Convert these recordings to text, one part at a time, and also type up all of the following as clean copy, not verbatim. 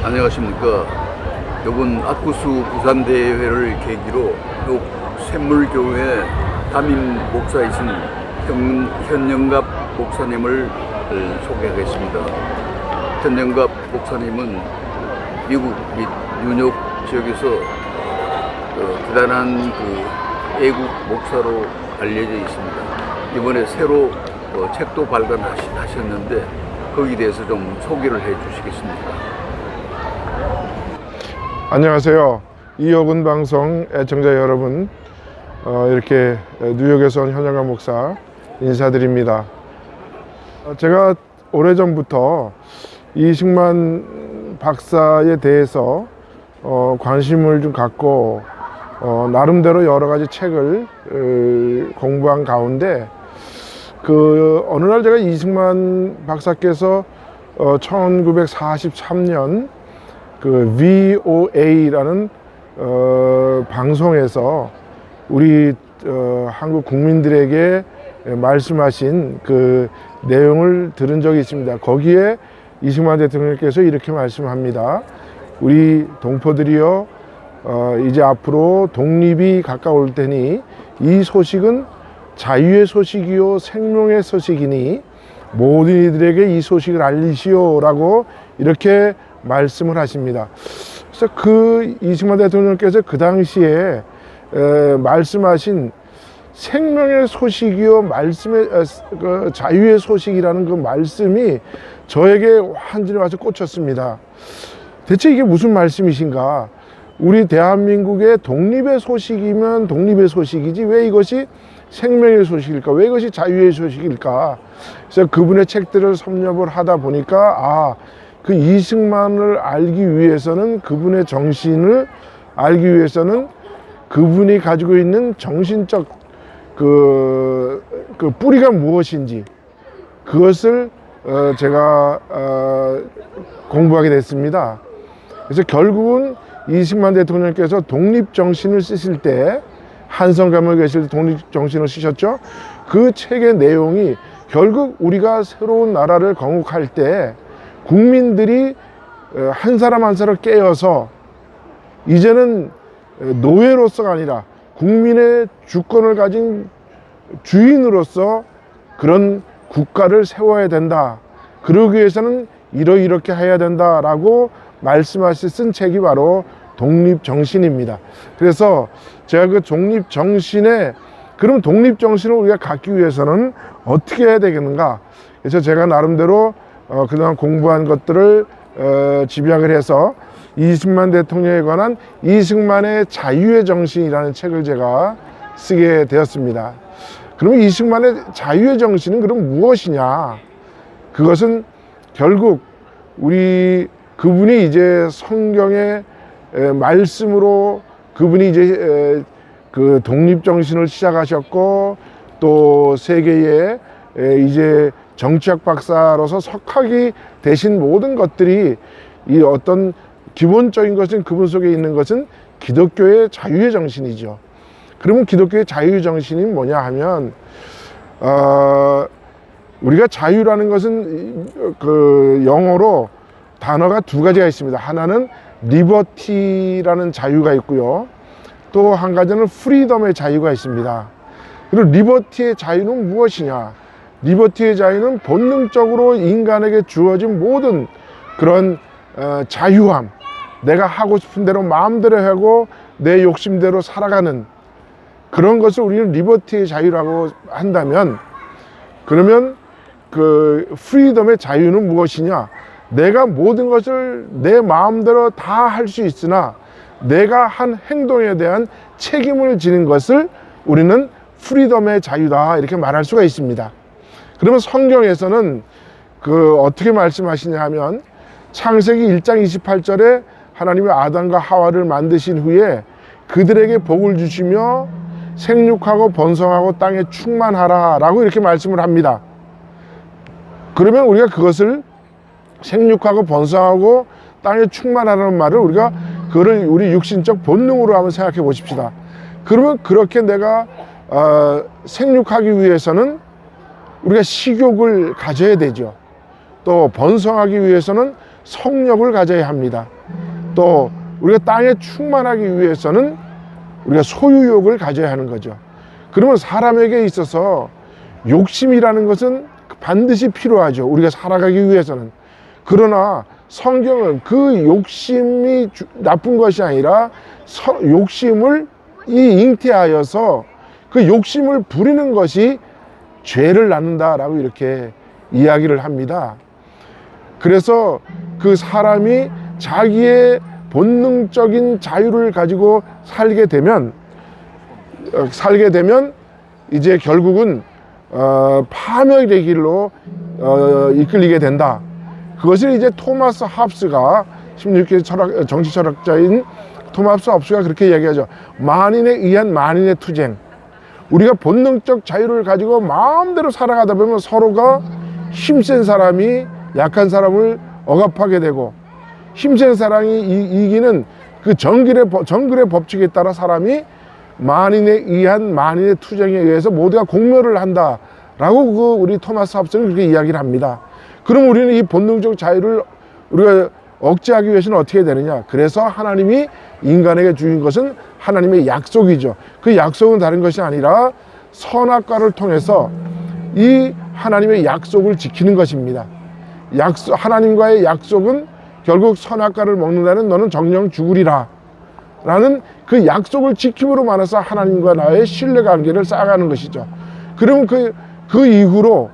안녕하십니까. 이번 아쿠수 부산대회를 계기로 샘물교회 담임 목사이신 현영갑 목사님을 소개하겠습니다. 현영갑 목사님은 미국 및 뉴욕 지역에서 대단한 애국 목사로 알려져 있습니다. 이번에 새로 책도 발간하셨는데 거기에 대해서 좀 소개를 해 주시겠습니까? 안녕하세요. 이어군 방송 애청자 여러분, 이렇게 뉴욕에서 온 현영갑 목사 인사드립니다. 제가 오래전부터 이승만 박사에 대해서 관심을 좀 갖고 나름대로 여러 가지 책을 공부한 가운데 어느 날 제가 이승만 박사께서 1943년 VOA라는 방송에서 우리 한국 국민들에게 말씀하신 그 내용을 들은 적이 있습니다. 거기에 이승만 대통령께서 이렇게 말씀합니다. 우리 동포들이여, 이제 앞으로 독립이 가까울 테니 이 소식은 자유의 소식이요 생명의 소식이니 모든 이들에게 이 소식을 알리시오 라고 이렇게 말씀을 하십니다. 그래서 이승만 대통령께서 그 당시에 말씀하신 생명의 소식이요 자유의 소식이라는 그 말씀이 저에게 완전히 와서 꽂혔습니다. 대체 이게 무슨 말씀이신가? 우리 대한민국의 독립의 소식이면 독립의 소식이지 왜 이것이 생명의 소식일까? 왜 이것이 자유의 소식일까? 그래서 그분의 책들을 섭렵을 하다 보니까 그 이승만을 알기 위해서는, 그분의 정신을 알기 위해서는 그분이 가지고 있는 정신적 그 뿌리가 무엇인지 그것을 제가 공부하게 됐습니다. 그래서 결국은 이승만 대통령께서 독립정신을 쓰실 때, 한성감을 계실 때 독립정신을 쓰셨죠. 그 책의 내용이 결국 우리가 새로운 나라를 건국할 때 국민들이 한 사람 한 사람 깨어서 이제는 노예로서가 아니라 국민의 주권을 가진 주인으로서 그런 국가를 세워야 된다. 그러기 위해서는 이렇게 해야 된다라고 말씀하시 쓴 책이 바로 독립정신입니다. 그래서 제가 그 독립정신에, 그럼 독립정신을 우리가 갖기 위해서는 어떻게 해야 되겠는가? 그래서 제가 나름대로 그동안 공부한 것들을 집약을 해서 이승만 대통령에 관한 이승만의 자유의 정신이라는 책을 제가 쓰게 되었습니다. 그러면 이승만의 자유의 정신은 그럼 무엇이냐? 그것은 결국 그분이 이제 성경의 말씀으로 그분이 이제 그 독립정신을 시작하셨고, 또 세계에 이제 정치학 박사로서 석학이 되신 모든 것들이 이 어떤 기본적인 것은 그분 속에 있는 것은 기독교의 자유의 정신이죠. 그러면 기독교의 자유의 정신이 뭐냐 하면, 우리가 자유라는 것은 그 영어로 단어가 두 가지가 있습니다. 하나는 리버티라는 자유가 있고요. 또 한 가지는 프리덤의 자유가 있습니다. 그리고 리버티의 자유는 무엇이냐? 리버티의 자유는 본능적으로 인간에게 주어진 모든 그런 자유함, 내가 하고 싶은 대로 마음대로 하고 내 욕심대로 살아가는 그런 것을 우리는 리버티의 자유라고 한다면, 그러면 그 프리덤의 자유는 무엇이냐? 내가 모든 것을 내 마음대로 다 할 수 있으나 내가 한 행동에 대한 책임을 지는 것을 우리는 프리덤의 자유다, 이렇게 말할 수가 있습니다. 그러면 성경에서는 어떻게 말씀하시냐 하면, 창세기 1장 28절에 하나님이 아담과 하와를 만드신 후에 그들에게 복을 주시며 생육하고 번성하고 땅에 충만하라 라고 이렇게 말씀을 합니다. 그러면 우리가 그것을 생육하고 번성하고 땅에 충만하라는 말을 그거를 우리 육신적 본능으로 한번 생각해 보십시다. 그러면 그렇게 내가 생육하기 위해서는 우리가 식욕을 가져야 되죠. 또 번성하기 위해서는 성욕을 가져야 합니다. 또 우리가 땅에 충만하기 위해서는 우리가 소유욕을 가져야 하는 거죠. 그러면 사람에게 있어서 욕심이라는 것은 반드시 필요하죠. 우리가 살아가기 위해서는. 그러나 성경은 그 욕심이 나쁜 것이 아니라 욕심을 잉태하여서 그 욕심을 부리는 것이 죄를 낳는다라고 이렇게 이야기를 합니다. 그래서 그 사람이 자기의 본능적인 자유를 가지고 살게 되면 이제 결국은 파멸의 길로 이끌리게 된다. 그것을 이제 토마스 합스가 16세 정치 철학자인 토마스 합스가 그렇게 이야기하죠. 만인에 의한 만인의 투쟁. 우리가 본능적 자유를 가지고 마음대로 살아가다 보면 서로가 힘센 사람이 약한 사람을 억압하게 되고, 힘센 사람이 이기는 그 정글의 법칙에 따라 사람이 만인에 의한 만인의 투쟁에 의해서 모두가 공멸을 한다라고 우리 토마스 합스는 그렇게 이야기를 합니다. 그럼 우리는 이 본능적 자유를 우리가 억제하기 위해서는 어떻게 되느냐? 그래서 하나님이 인간에게 주신 것은 하나님의 약속이죠. 그 약속은 다른 것이 아니라 선악과를 통해서 이 하나님의 약속을 지키는 것입니다. 하나님과의 약속은 결국 선악과를 먹는다는 너는 정령 죽으리라 라는 그 약속을 지킴으로 말해서 하나님과 나의 신뢰관계를 쌓아가는 것이죠. 그러면 그 이후로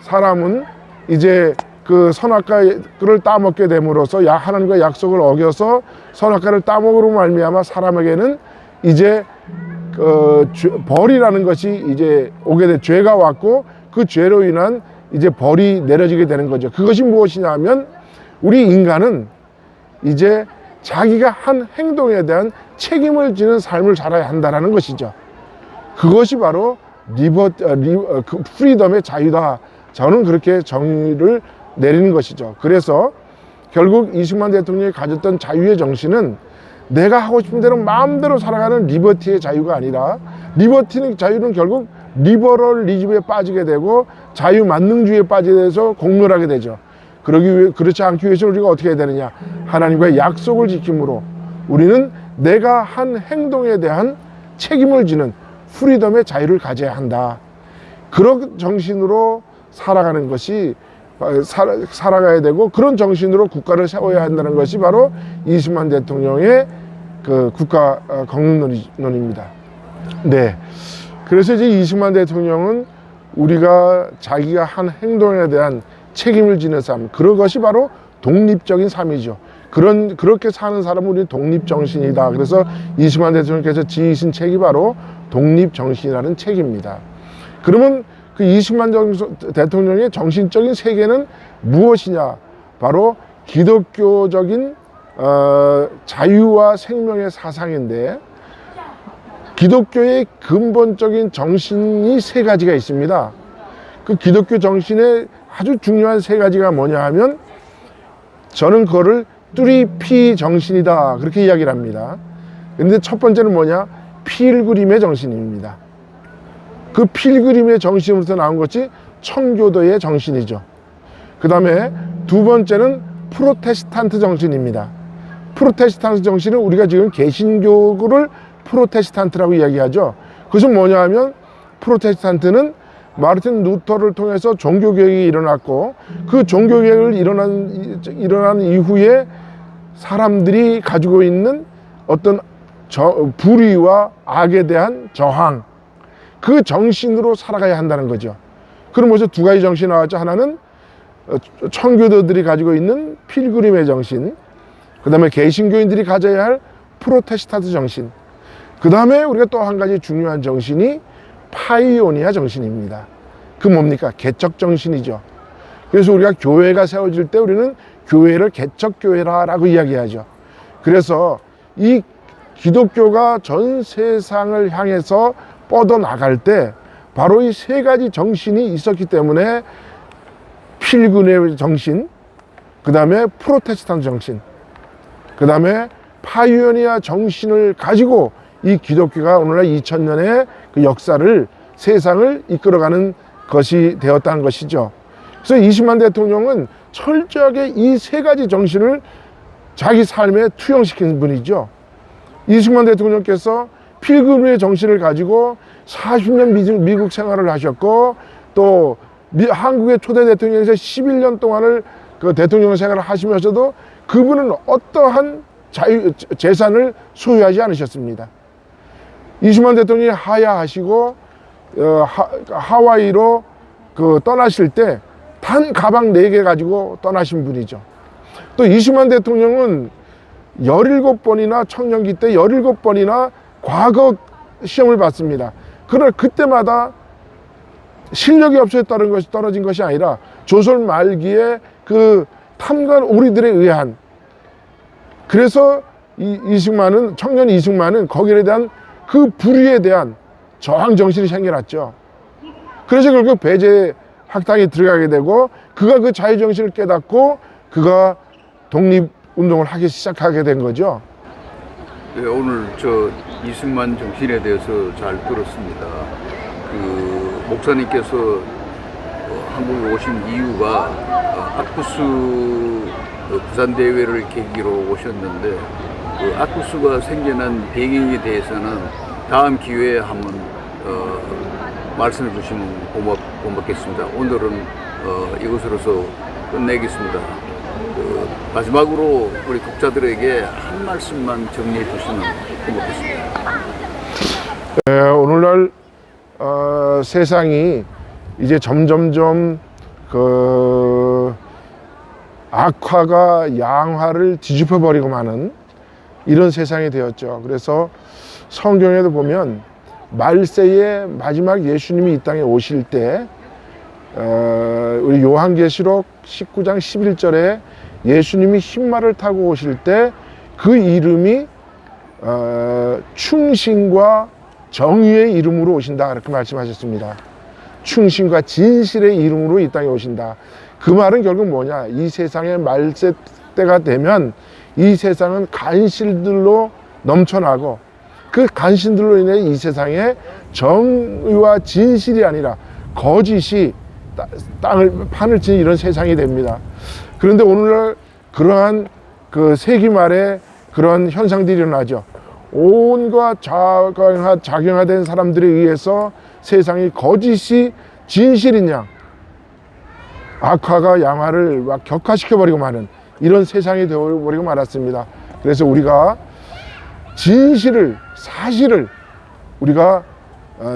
사람은 이제 그 선악과를 따먹게 됨으로써 하나님과 약속을 어겨서 선악과를 따먹으로 말미암아 사람에게는 이제 벌이라는 것이 이제 오게 돼, 죄가 왔고 그 죄로 인한 이제 벌이 내려지게 되는 거죠. 그것이 무엇이냐 하면 우리 인간은 이제 자기가 한 행동에 대한 책임을 지는 삶을 살아야 한다는 것이죠. 그것이 바로 프리덤의 자유다. 저는 그렇게 정의를 내리는 것이죠. 그래서 결국 이승만 대통령이 가졌던 자유의 정신은 내가 하고 싶은 대로 마음대로 살아가는 리버티의 자유가 아니라, 자유는 결국 리버럴리즘에 빠지게 되고 자유만능주의에 빠지게 돼서 공멸하게 되죠. 그렇지 않기 위해서 우리가 어떻게 해야 되느냐? 하나님과의 약속을 지킴으로 우리는 내가 한 행동에 대한 책임을 지는 프리덤의 자유를 가져야 한다. 그런 정신으로 살아가는 것이 살아가야 되고, 그런 정신으로 국가를 세워야 한다는 것이 바로 이승만 대통령의 그 국가 경륜론입니다. 네. 그래서 이제 이승만 대통령은 우리가 자기가 한 행동에 대한 책임을 지는 삶, 그런 것이 바로 독립적인 삶이죠. 그렇게 사는 사람은 우리 독립정신이다. 그래서 이승만 대통령께서 지으신 책이 바로 독립정신이라는 책입니다. 그러면 그 이승만 대통령의 정신적인 세계는 무엇이냐? 바로 기독교적인 자유와 생명의 사상인데, 기독교의 근본적인 정신이 세 가지가 있습니다. 그 기독교 정신의 아주 중요한 세 가지가 뭐냐 하면, 저는 그거를 3P 정신이다 그렇게 이야기를 합니다. 그런데 첫 번째는 뭐냐? 필그림의 정신입니다. 그 필그림의 정신으로서 나온 것이 청교도의 정신이죠. 그 다음에 두 번째는 프로테스탄트 정신입니다. 프로테스탄트 정신은 우리가 지금 개신교를 프로테스탄트라고 이야기하죠. 그것은 뭐냐 하면, 프로테스탄트는 마르틴 루터를 통해서 종교개혁이 일어났고, 그 종교개혁을 일어난 이후에 사람들이 가지고 있는 어떤 불의와 악에 대한 저항, 그 정신으로 살아가야 한다는 거죠. 그럼 벌써 두 가지 정신이 나왔죠. 하나는 청교도들이 가지고 있는 필그림의 정신, 그 다음에 개신교인들이 가져야 할 프로테스탄트 정신, 그 다음에 우리가 또 한 가지 중요한 정신이 파이오니아 정신입니다. 그 뭡니까? 개척 정신이죠. 그래서 우리가 교회가 세워질 때 우리는 교회를 개척교회라고 이야기하죠. 그래서 이 기독교가 전 세상을 향해서 뻗어나갈 때 바로 이 세 가지 정신이 있었기 때문에, 필그림의 정신, 그 다음에 프로테스탄트 정신, 그 다음에 파이오니아 정신을 가지고 이 기독교가 오늘날 2000년의 그 역사를, 세상을 이끌어가는 것이 되었다는 것이죠. 그래서 이승만 대통령은 철저하게 이 세 가지 정신을 자기 삶에 투영시킨 분이죠. 이승만 대통령께서 필금의 정신을 가지고 40년 미국 생활을 하셨고, 또 한국의 초대 대통령에서 11년 동안을 그 대통령 생활을 하시면서도 그분은 어떠한 재산을 소유하지 않으셨습니다. 이승만 대통령이 하야하시고 하와이로 떠나실 때 단 가방 4개 가지고 떠나신 분이죠. 또 이승만 대통령은 17번이나 청년기 때 17번이나 과거 시험을 봤습니다. 그러나 그때마다 실력이 없어서 떨어진 것이 아니라 조선 말기에 그 탐관 오리들에 의한, 그래서 이승만은, 청년 이승만은 거기에 대한 그 불의에 대한 저항 정신이 생겨났죠. 그래서 결국 배제 학당에 들어가게 되고, 그가 그 자유 정신을 깨닫고 그가 독립 운동을 하기 시작하게 된 거죠. 네, 오늘 저 이승만 정신에 대해서 잘 들었습니다. 그 목사님께서 한국에 오신 이유가 아쿠스 부산 대회를 계기로 오셨는데, 그 아쿠스가 생겨난 배경에 대해서는 다음 기회에 한번 말씀해 주시면 고맙겠습니다. 오늘은 이것으로서 끝내겠습니다. 마지막으로 우리 독자들에게 한 말씀만 정리해 주시면 고맙겠습니다. 네, 오늘날 세상이 이제 점점점 악화가 양화를 뒤집어 버리고 마는 이런 세상이 되었죠. 그래서 성경에도 보면 말세의 마지막 예수님이 이 땅에 오실 때 우리 요한계시록 19장 11절에 예수님이 흰말을 타고 오실 때 그 이름이 충신과 정의의 이름으로 오신다, 그렇게 말씀하셨습니다. 충신과 진실의 이름으로 이 땅에 오신다. 그 말은 결국 뭐냐, 이 세상의 말세 때가 되면 이 세상은 간신들로 넘쳐나고, 그 간신들로 인해 이 세상에 정의와 진실이 아니라 거짓이 판을 치는 이런 세상이 됩니다. 그런데 오늘날 그러한 그 세기 말에 그런 현상들이 일어나죠. 온갖 작용화된 사람들에 의해서 세상이 거짓이 진실인 양, 악화가 양화를 막 격화시켜버리고 마는 이런 세상이 되어버리고 말았습니다. 그래서 우리가 진실을, 사실을 우리가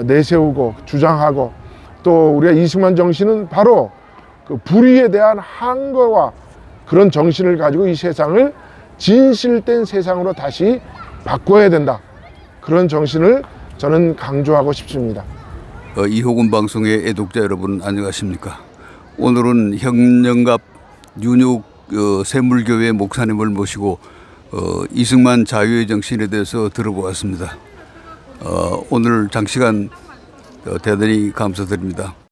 내세우고 주장하고, 또 우리가 이승만 정신은 바로 그 불의에 대한 항거와 그런 정신을 가지고 이 세상을 진실된 세상으로 다시 바꿔야 된다, 그런 정신을 저는 강조하고 싶습니다. 이호군 방송의 애독자 여러분, 안녕하십니까? 오늘은 형령갑 윤육 새물교회 목사님을 모시고 이승만 자유의 정신에 대해서 들어보았습니다. 오늘 장시간 대단히 감사드립니다.